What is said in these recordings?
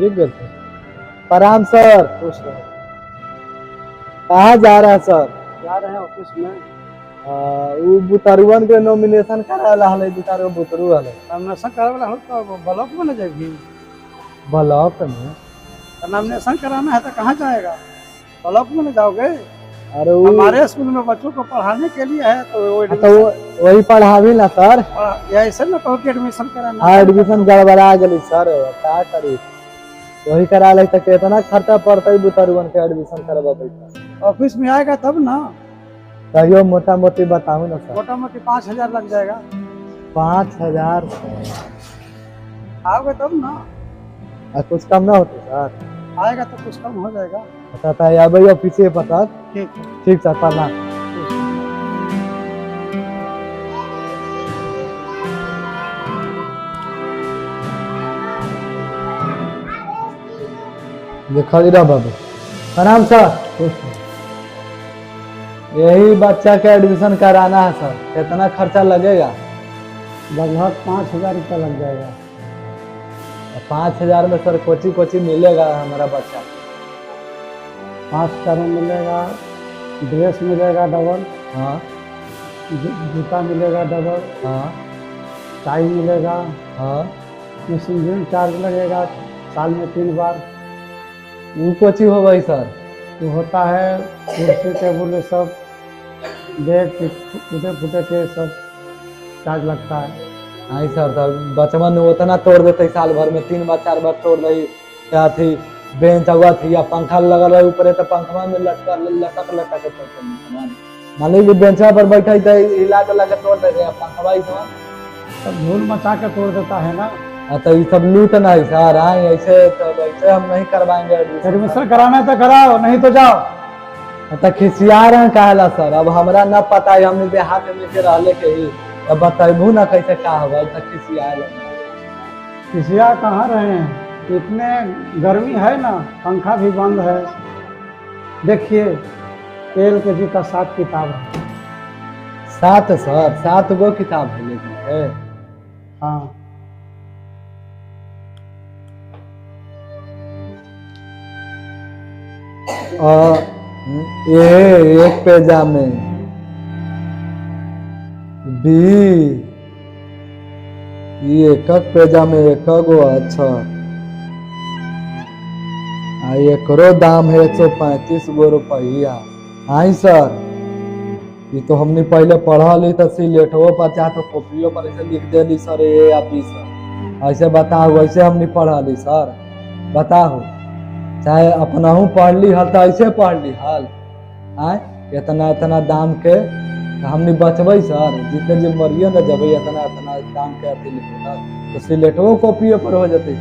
ठीक है सर। प्रणाम सर। खुश रहो। कहाँ जा रहा है सर? जा रहे हैं ऑफिस में। वो बुतरुवन के नॉमिनेशन कराला हले बुतरु बुतरु हले नॉमिनेशन करावे वाला हो तो ब्लॉक में न जाएगी। ब्लॉक में नॉमिनेशन कराना है तो कहाँ जाएगा? ब्लॉक में न जाओगे? अरे वो हमारे स्कूल में बच्चों को पढ़ाने के लिए है तो वही पढ़ावी ना सर। ऐसे न कहो कि एडमिशन कराना। हाँ एडमिशन गड़बड़ा गई सर, क्या करी? वही करा ले तो कितना खर्चा पड़ता है बुतरुवन के एडमिशन करवाबे का। ऑफिस में आएगा तब ना। कहियो मोटा मोटी बताओ ना सर। मोटा मोटी 5,000 लग जाएगा। 5,000 आओगे तब ना। कुछ कम ना होते सर? आएगा तो कुछ कम हो जाएगा। पता है भाई ऑफिस से पता। ठीक है। ठीक सर प्रणाम। खरीदा बाबू प्रणाम सर। यही बच्चा का एडमिशन कराना है सर, कितना खर्चा लगेगा? लगभग 5,000 रुपया लग जाएगा। 5,000 में सर कोची कोची मिलेगा हमारा बच्चा? 5,000 में मिलेगा, ड्रेस मिलेगा डबल, हाँ जूता मिलेगा डबल, हाँ टाई मिलेगा, हाँ। मिशन चार्ज लगेगा साल में 3 बार। वो कोची हो भाई सर? तो होता है कुर्सी टेबुल ये सब, बैग टूटे फूटे के सब चार्ज लगता है। हाँ सर तब बचपन में उतना तोड़ देते साल भर में 3 बार 4 बार तोड़ रही। क्या थी बेंच हुआ थी या पंखा लगल रहे ऊपर तो पंखा में लटक लटक के मान ली बेंचा पर बैठे थे हिला के लगे तोड़ देते पंखा सब धूल मचा के तोड़ देता है ना। तो ये सब लूट नहीं सर। हाँ ऐसे तो ऐसे हम नहीं करवाएंगे एडमिशन कराना है तो कराओ, नहीं तो जाओ। तो खिसिया रहे कहला सर। अब हमरा न पता है, हमने देहात में के रहले के ही अब बताबू ना कैसे का होगा। तो खिसिया कहाँ रहे हैं? इतने गर्मी है ना, पंखा भी बंद है। देखिए तेल के जी का 7 किताब है। 7 सर? 7 गो किताब है लेकिन है। हाँ ये एक पेजा में बी ये एक पेजा में एक गो। अच्छा एकरो दाम है 135 गो रुपया। हाँ सर ये तो हमने पहले पढ़ा ली तो सिलेटो पर चाहे तो कॉपियों पर ऐसे लिख देली सर ए या बी सर। ऐसे बताओ ऐसे हमने पढ़ा ली सर? बताओ चाहे अपना हूँ पढ़ ली हल तो ऐसे पढ़ ली हल। आए इतना इतना दाम के हमने बचबे सर, जितने जी मरियो न जब इतना इतना दाम के अथी लिखेगा तो सिलेटो कॉपियों पर हो जाते।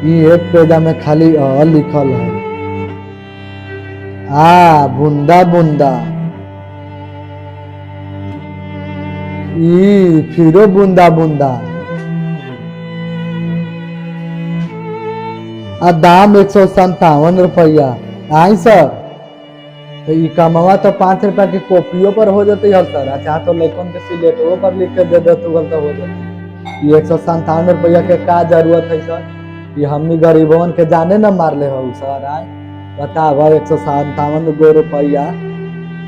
ये एक पेजा में खाली लिखल है बूंदा बूंदा। फिरो बूंदा बूंदा। दाम 157 रुपया। आई सर तो ये कमावा तो 5 रुपया की कॉपियों पर हो जाती है सर। अच्छा तो लेकिन के सिलेटो पर लिख के दे दे तो गलत हो जाती। ये 157 रुपया के का जरूरत है सर? ये हमनी गरीबों के जाने न मार ले हो सर। आए बताओ 157 गो रुपया।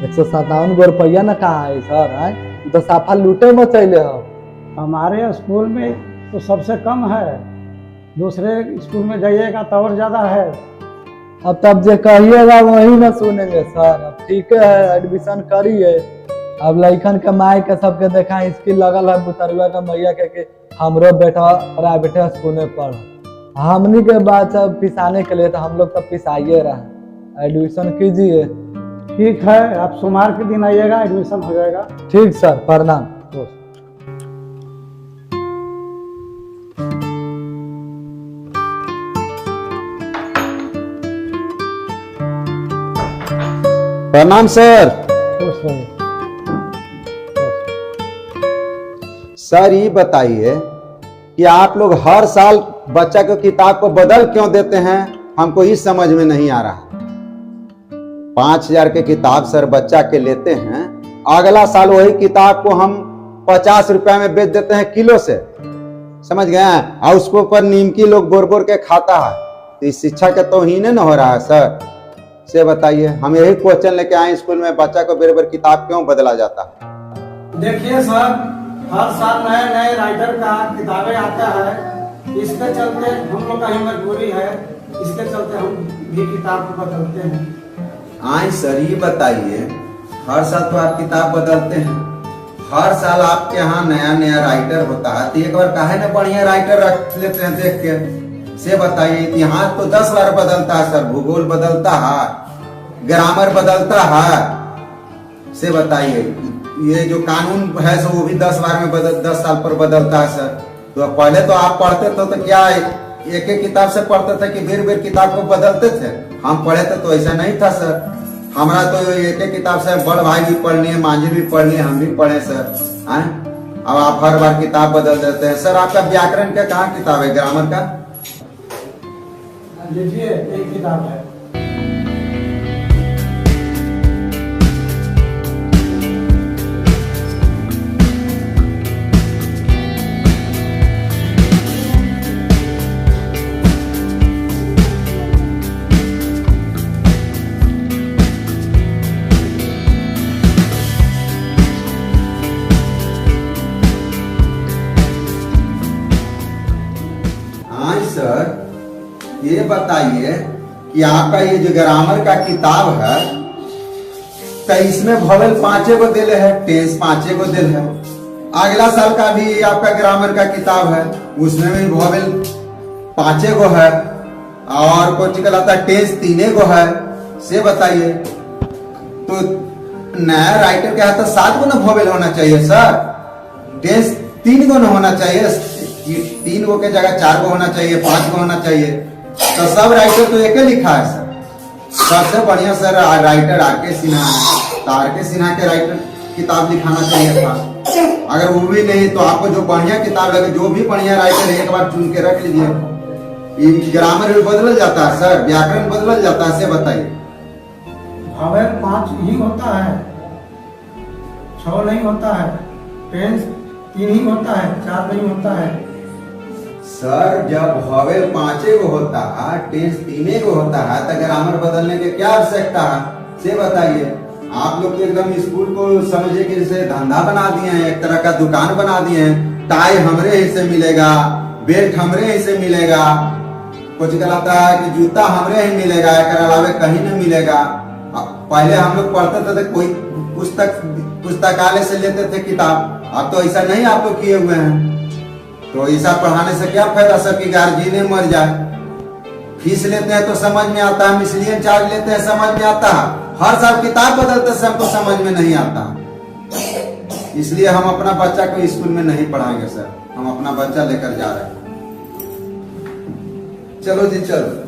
157 गो रुपया न कहा है सर? आए तो साफा लूटे में चले हो। हमारे स्कूल में तो सबसे कम है, दूसरे स्कूल में जाइएगा तो और ज्यादा है। अब तब जो कहिएगा वही न सुनेंगे सर। अब ठीक है एडमिशन करिए। अब लइकन के माई के सबके देखा स्किल लगल है बुतरुआ का मैया के हमरो बेटा प्राइवेट स्कूल में पढ़। हमनी के बाद सब पिसाने के लिए तो हम लोग तो पिसाइए रहे। एडमिशन कीजिए। ठीक है आप सोमवार के दिन आइएगा, एडमिशन हो जाएगा। ठीक सर प्रणाम। प्रणाम सर। सर ये बताइए कि आप लोग हर साल बच्चा को किताब को बदल क्यों देते हैं? हमको इस समझ में नहीं आ रहा। 5,000 के किताब सर बच्चा के लेते हैं अगला साल वही किताब को हम 50 रुपया में बेच देते हैं किलो से, समझ गए हैं, और उसको ऊपर नीमकी लोग बोर बोर के खाता है, तो इस शिक्षा के तौहीन न हो रहा है सर? से बताइए, हम यही क्वेश्चन लेके आए स्कूल में, बच्चा को बेर बेर किताब क्यों बदला जाता है? देखिए सर, हर साल नए नए राइटर का किताबें आता है, इसके चलते हम लोग का ही मजबूरी है, इसके चलते हम भी किताब को बदलते हैं। आए सर, ये बताइए, हर साल तो आप किताब बदलते हैं, हर साल आपके यहाँ नया नया राइटर होता है, तो एक बार काहे ना बढ़िया राइटर रख लेते हैं देख के? से बताइए, इतिहास तो 10 बार बदलता है सर, भूगोल बदलता है, ग्रामर बदलता है। से बताइए, ये जो कानून है सो वो भी 10 बार में 10 साल पर बदलता है सर। तो पहले तो आप पढ़ते थे तो क्या एक एक किताब से पढ़ते थे कि बेर बेर किताब को बदलते थे? हम पढ़े थे तो ऐसा नहीं था सर। हमारा तो एक एक किताब से बड़ भाई भी पढ़ लिए, मांझी भी पढ़ लिए, हम भी पढ़े सर। अब आप हर बार किताब बदल देते हैं सर। आपका व्याकरण का कहाँ किताब है, ग्रामर का? लीजिए, एक किताब है। हाँ सर, ये बताइए कि आपका ये जो ग्रामर का किताब है, तो इसमें वोवेल 5 गो दिल है, टेंस 5 गो दिल है। अगला साल का भी आपका ग्रामर का किताब है, उसमें भी वोवेल 5 गो है, और कुछ कहलाता है टेंस 3 गो है। से बताइए, तो नया राइटर के हाथ 7 गो ना वोवेल होना चाहिए सर, टेंस 3 गो ना होना चाहिए, 3 गो के जगह 4 गो होना चाहिए, 5 गो होना चाहिए। तो सब राइटर तो एक ही लिखा है सर। सबसे बढ़िया सर राइटर आर.के. सिन्हा है, तो आर.के. सिन्हा के राइटर किताब लिखाना चाहिए था। अगर वो भी नहीं तो आपको जो बढ़िया किताब लगे, जो भी बढ़िया राइटर है, एक बार चुन के रख लीजिए। ग्रामर भी बदल जाता है सर, व्याकरण बदल जाता है। से बताइए, वोवेल 5 ही होता है, 6 नहीं होता है, टेंस 3 ही होता है, 4 नहीं होता है सर। जब वोवेल 5 गो होता है, टेंस 3 गो होता है, तो ग्रामर बदलने की क्या आवश्यकता है? से बताइए। आप लोग तो एकदम स्कूल को समझे कि जैसे धंधा बना दिए हैं, एक तरह का दुकान बना दिए हैं। टाई हमरे ही से मिलेगा, बेल्ट हमरे ही से मिलेगा, कुछ कहलाता है कि जूता हमरे ही मिलेगा, एक अलावे कहीं नहीं मिलेगा। पहले हम लोग पढ़ते थे तो कोई पुस्तकालय से लेते थे किताब, अब तो ऐसा नहीं आप लोग किए हुए हैं। तो ऐसा पढ़ाने से क्या फायदा सर कि गार्जियन मर जाए? फीस लेते हैं तो समझ में आता है, मिसलियन चार्ज लेते हैं समझ में आता है, हर साल किताब बदलते से हमको समझ में नहीं आता। इसलिए हम अपना बच्चा को स्कूल में नहीं पढ़ाएंगे सर, हम अपना बच्चा लेकर जा रहे हैं। चलो जी चलो।